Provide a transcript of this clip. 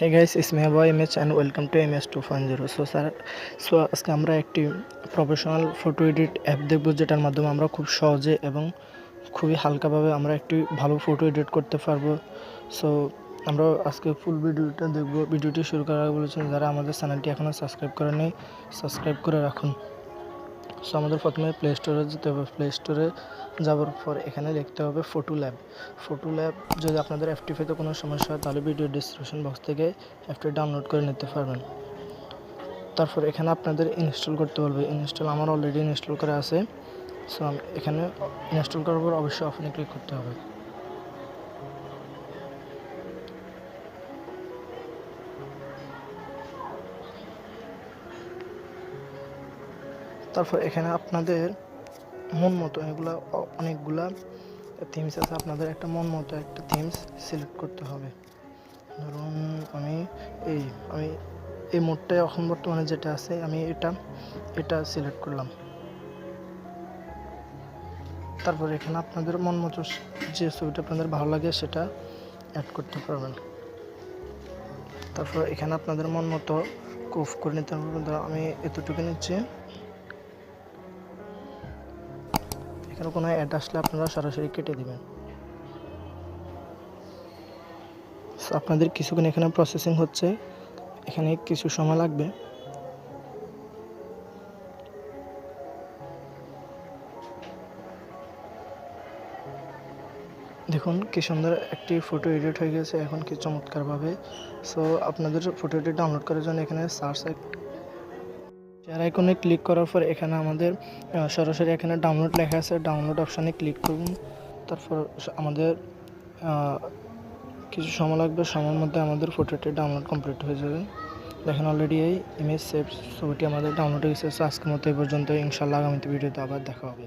Hey guys, it's me boy MH and welcome to MH2.0. So আজকে আমরা একটি professional photo edit app দেখব, যেটার মাধ্যমে আমরা খুব সহজে এবং খুবই হালকাভাবে আমরা একটি ভালো ফটো এডিট করতে পারবো। সো আমরা আজকে ফুল ভিডিওটা দেখব। ভিডিওটি শুরু করার আগে বলেছেন যারা আমাদের চ্যানেলটি এখনও সাবস্ক্রাইব করেনি, সাবস্ক্রাইব করে রাখুন। সো আমাদের প্রথমে প্লে স্টোরে যেতে হবে। প্লে স্টোরে যাওয়ার পর এখানে লিখতে হবে ফটোল্যাব। যদি আপনাদের অ্যাপটিতে কোনো সমস্যা হয় তাহলে ভিডিও ডিসক্রিপশন বক্স থেকে অ্যাপটি ডাউনলোড করে নিতে পারবেন। তারপর এখানে আপনাদের ইনস্টল করতে বলবে। আমার অলরেডি ইনস্টল করা আছে। সো এখানে ইনস্টল করার পর অবশ্যই ওপেনে ক্লিক করতে হবে। তারপর এখানে আপনাদের মন মতো অনেকগুলা থিমস আছে। আপনাদের একটা মন মতো একটা থিমস সিলেক্ট করতে হবে। ধরুন আমি এই মোডটাই এখন বর্তমানে যেটা আছে আমি এটা সিলেক্ট করলাম। তারপর এখানে আপনাদের মন মতো যে ছবিটা আপনাদের ভালো লাগে সেটা অ্যাড করতে পারবেন। তারপর এখানে আপনাদের মন মতো কুফ করে নিতে হবে। আমি এতটুকু নিচ্ছি। এখানে কোনো অ্যাড আসলে আপনারা সরাসরি কেটে দেবেন। আপনাদের কিছুক্ষণ এখানে প্রসেসিং হচ্ছে, এখানে কিছু সময় লাগবে। দেখুন কি সুন্দর একটি ফটো এডিট হয়ে গেছে এখন কি চমৎকারভাবে। সো আপনাদের ফটো এডিট ডাউনলোড করার জন্য এখানে শেয়ার আইকনে ক্লিক করার পর এখানে আমাদের সরাসরি এখানে ডাউনলোড লেখা আছে, ডাউনলোড অপশানে ক্লিক করুন। তারপর আমাদের কিছু সময় লাগবে, সময়ের মধ্যে আমাদের ফটোটি ডাউনলোড কমপ্লিট হয়ে যাবে। দেখেন অলরেডি এই ইমেজ সেভ ছবিটি আমাদের ডাউনলোড হয়ে গেছে। আজকের মতো এই পর্যন্ত। ইনশাআল্লাহ আগামী ভিডিওতে আবার দেখা হবে।